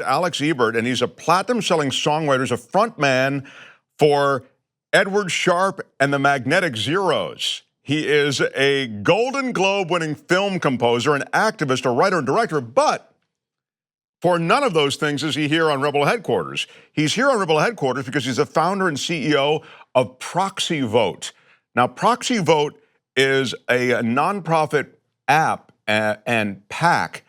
Alex Ebert, and he's a platinum-selling songwriter, he's a frontman for Edward Sharpe and the Magnetic Zeros. He is a Golden Globe-winning film composer, an activist, a writer and director, but for none of those things is he here on Rebel Headquarters. He's here on Rebel Headquarters because he's the founder and CEO of Proxy.Vote. Now, Proxy.Vote is a nonprofit app and PAC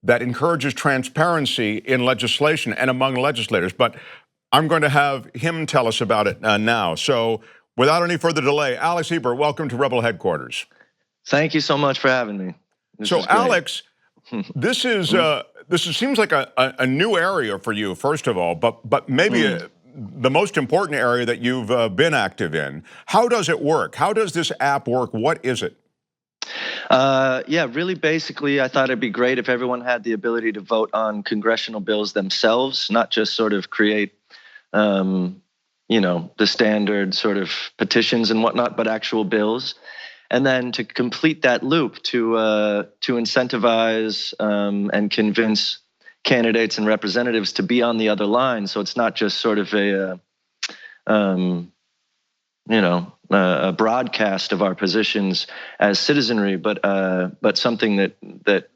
that encourages transparency in legislation and among legislators. But I'm going to have him tell us about it now. So without any further delay, Alex Ebert, welcome to Rebel Headquarters. Thank you so much for having me. So Alex, this seems like a new area for you, first of all, but maybe the most important area that you've been active in. How does it work? How does this app work? What is it? Yeah, really basically, I thought it'd be great if everyone had the ability to vote on congressional bills themselves, not just sort of create, the standard sort of petitions and whatnot, but actual bills. And then to complete that loop, to incentivize and convince candidates and representatives to be on the other line. So it's not just sort of a broadcast of our positions as citizenry, but something that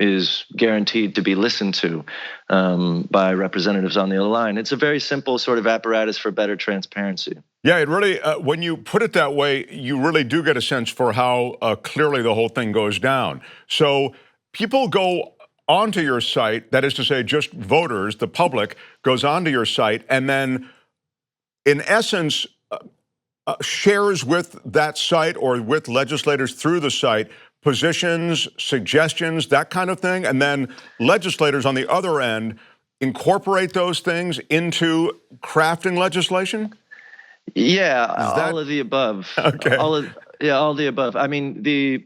is guaranteed to be listened to by representatives on the other line. It's a very simple sort of apparatus for better transparency. Yeah, it really, when you put it that way, you really do get a sense for how clearly the whole thing goes down. So people go onto your site, that is to say, just voters, the public, goes onto your site, and then, in essence, shares with that site or with legislators through the site positions, suggestions, that kind of thing, and then legislators on the other end incorporate those things into crafting legislation? Yeah, all of the above. Okay. All of the above. I mean, the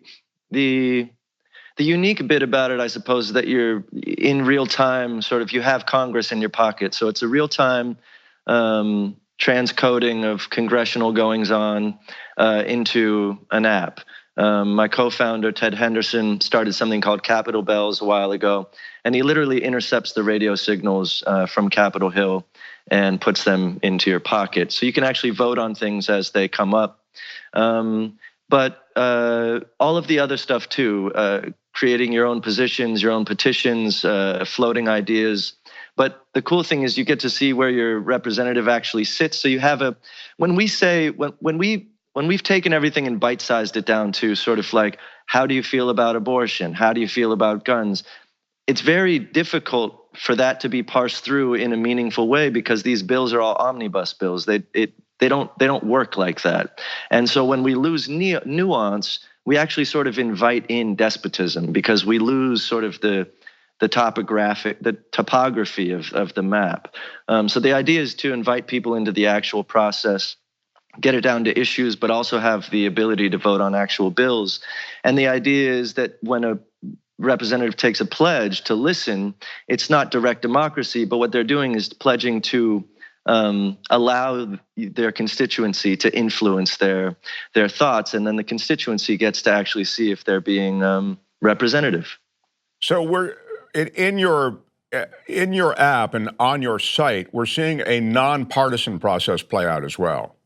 unique bit about it, I suppose, is that you're in real time, sort of, you have Congress in your pocket. So it's a real time transcoding of congressional goings on into an app. My co-founder, Ted Henderson, started something called Capitol Bells a while ago, and he literally intercepts the radio signals from Capitol Hill and puts them into your pocket. So you can actually vote on things as they come up. But all of the other stuff too, creating your own positions, your own petitions, floating ideas. But the cool thing is you get to see where your representative actually sits. So you have when we've taken everything and bite-sized it down to sort of like, how do you feel about abortion? How do you feel about guns? It's very difficult for that to be parsed through in a meaningful way because these bills are all omnibus bills. They don't work like that. And so when we lose nuance, we actually sort of invite in despotism because we lose sort of the topography of the map. So the idea is to invite people into the actual process, get it down to issues, but also have the ability to vote on actual bills. And the idea is that when a representative takes a pledge to listen, it's not direct democracy, but what they're doing is pledging to allow their constituency to influence their thoughts, and then the constituency gets to actually see if they're being representative. So we're in your app and on your site, we're seeing a nonpartisan process play out as well.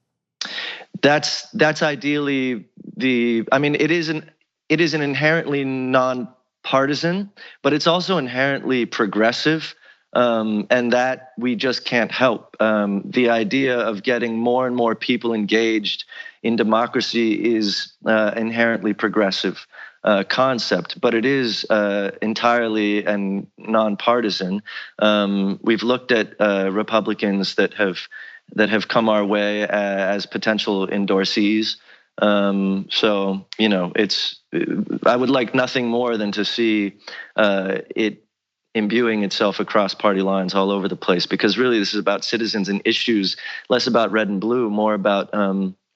That's ideally it is an inherently nonpartisan, but it's also inherently progressive. And that we just can't help. The idea of getting more and more people engaged in democracy is inherently progressive concept, but it is entirely and nonpartisan. We've looked at Republicans that have come our way as potential endorsees. So I would like nothing more than to see it imbuing itself across party lines all over the place, because really this is about citizens and issues, less about red and blue, more about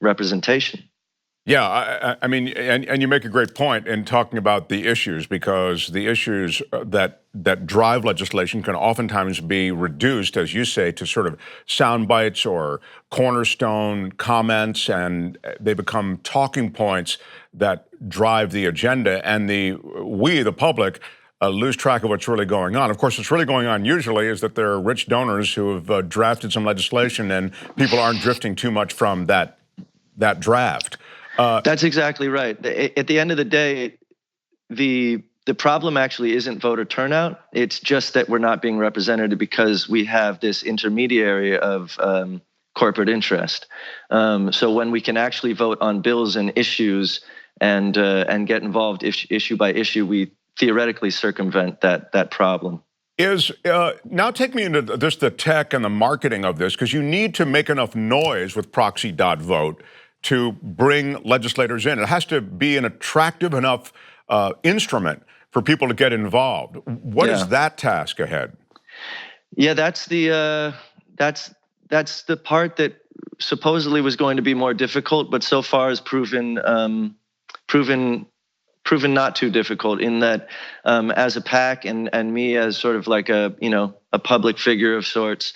representation. Yeah, I mean, and you make a great point in talking about the issues, because the issues that drive legislation can oftentimes be reduced, as you say, to sort of sound bites or cornerstone comments, and they become talking points that drive the agenda. And we, the public, lose track of what's really going on. Of course, what's really going on usually is that there are rich donors who have drafted some legislation, and people aren't drifting too much from that draft. That's exactly right. At the end of the day, the problem actually isn't voter turnout. It's just that we're not being represented because we have this intermediary of corporate interest. So when we can actually vote on bills and issues and get involved issue by issue, we theoretically circumvent that problem. Now take me into just the tech and the marketing of this, because you need to make enough noise with Proxy.Vote to bring legislators in. It has to be an attractive enough instrument for people to get involved. What is that task ahead? Yeah, that's the part that supposedly was going to be more difficult, but so far has proven not too difficult, in that as a PAC and me as sort of like a public figure of sorts,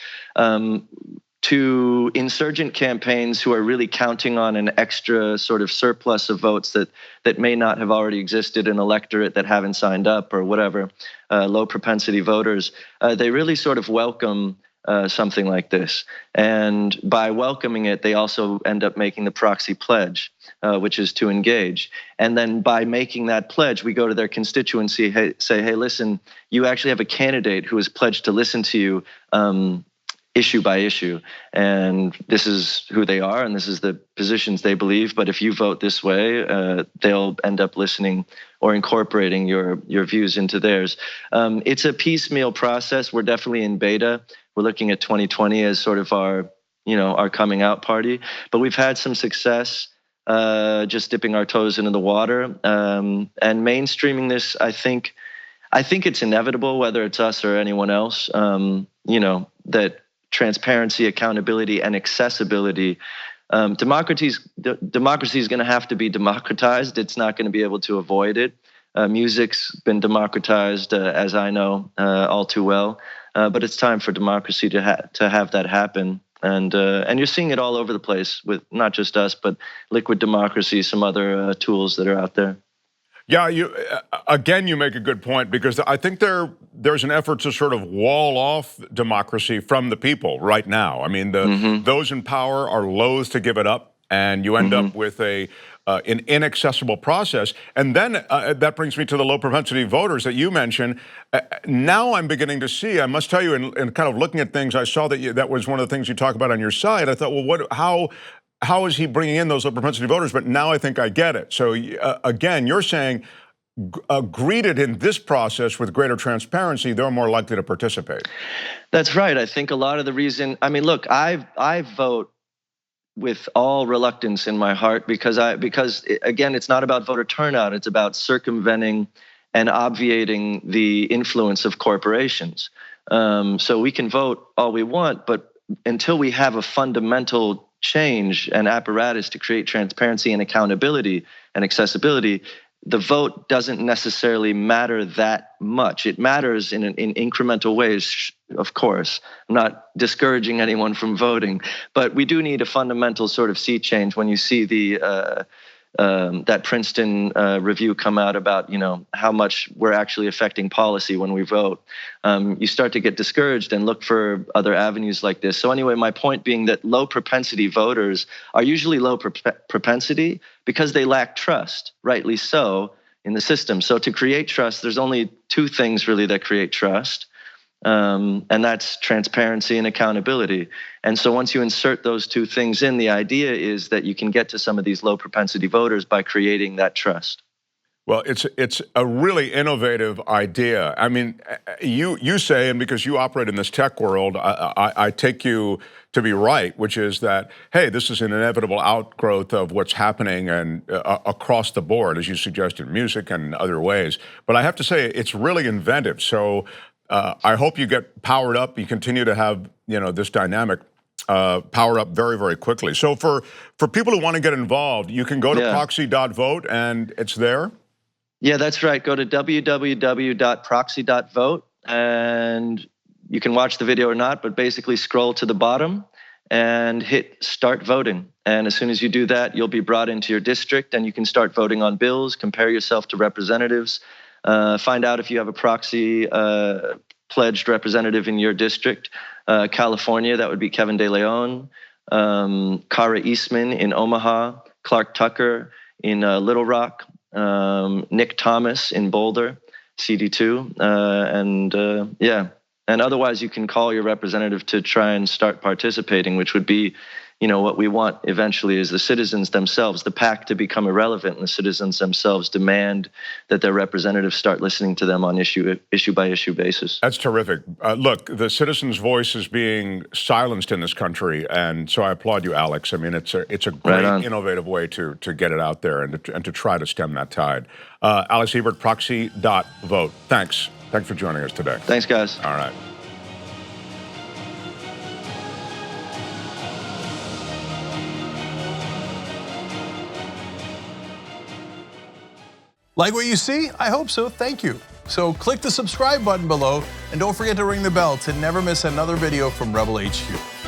to insurgent campaigns who are really counting on an extra sort of surplus of votes that may not have already existed in electorate that haven't signed up or whatever, low propensity voters, they really sort of welcome something like this. And by welcoming it, they also end up making the proxy pledge, which is to engage. And then by making that pledge, we go to their constituency, say, hey, listen, you actually have a candidate who has pledged to listen to you issue by issue. And this is who they are, and this is the positions they believe. But if you vote this way, they'll end up listening or incorporating your views into theirs. It's a piecemeal process. We're definitely in beta. We're looking at 2020 as sort of our coming out party. But we've had some success just dipping our toes into the water and mainstreaming this. I think it's inevitable, whether it's us or anyone else, that transparency, accountability, and accessibility. Democracy is going to have to be democratized. It's not going to be able to avoid it. Music's been democratized, as I know all too well, but it's time for democracy to have that happen. And you're seeing it all over the place, with not just us, but liquid democracy, some other tools that are out there. Yeah, you make a good point, because I think there's an effort to sort of wall off democracy from the people right now. I mean, those in power are loath to give it up, and you end up with an inaccessible process. And then that brings me to the low propensity voters that you mentioned. Now I'm beginning to see, I must tell you, in kind of looking at things, I saw that was one of the things you talk about on your site. I thought, well, how is he bringing in those low propensity voters? But now I think I get it. So again, you're saying greeted in this process with greater transparency, they're more likely to participate. That's right. I think a lot of the reason, I mean, look, I vote with all reluctance in my heart, because again, it's not about voter turnout. It's about circumventing and obviating the influence of corporations. So we can vote all we want, but until we have a fundamental change and apparatus to create transparency and accountability and accessibility, the vote doesn't necessarily matter that much. It matters in incremental ways, of course. I'm not discouraging anyone from voting, but we do need a fundamental sort of sea change. When you see that Princeton review come out about how much we're actually affecting policy when we vote, you start to get discouraged and look for other avenues like this. So anyway, my point being that low propensity voters are usually low propensity because they lack trust, rightly so, in the system. So to create trust, there's only two things really that create trust. And that's transparency and accountability. And so once you insert those two things in, the idea is that you can get to some of these low propensity voters by creating that trust. Well, it's a really innovative idea. I mean, you say, and because you operate in this tech world, I take you to be right, which is that, hey, this is an inevitable outgrowth of what's happening and across the board, as you suggested, music and other ways. But I have to say, it's really inventive. So I hope you get powered up. You continue to have this dynamic power up very, very quickly. So for people who want to get involved, you can go to Proxy.Vote, and it's there. Yeah, that's right. Go to www.proxy.vote, and you can watch the video or not, but basically scroll to the bottom and hit start voting. And as soon as you do that, you'll be brought into your district, and you can start voting on bills, compare yourself to representatives, Find out if you have a proxy pledged representative in your district. California, that would be Kevin De Leon, Kara Eastman in Omaha, Clark Tucker in Little Rock, Nick Thomas in Boulder, CD2, and otherwise you can call your representative to try and start participating, which would be, what we want eventually is the citizens themselves, the PAC to become irrelevant, and the citizens themselves demand that their representatives start listening to them on issue by issue basis. That's terrific. Look, the citizens' voice is being silenced in this country, and so I applaud you, Alex. I mean, it's a great, innovative way to get it out there and to try to stem that tide. Alex Ebert, Proxy.Vote. Thanks for joining us today. Thanks, guys. All right. Like what you see? I hope so, thank you. So click the subscribe button below and don't forget to ring the bell to never miss another video from Rebel HQ.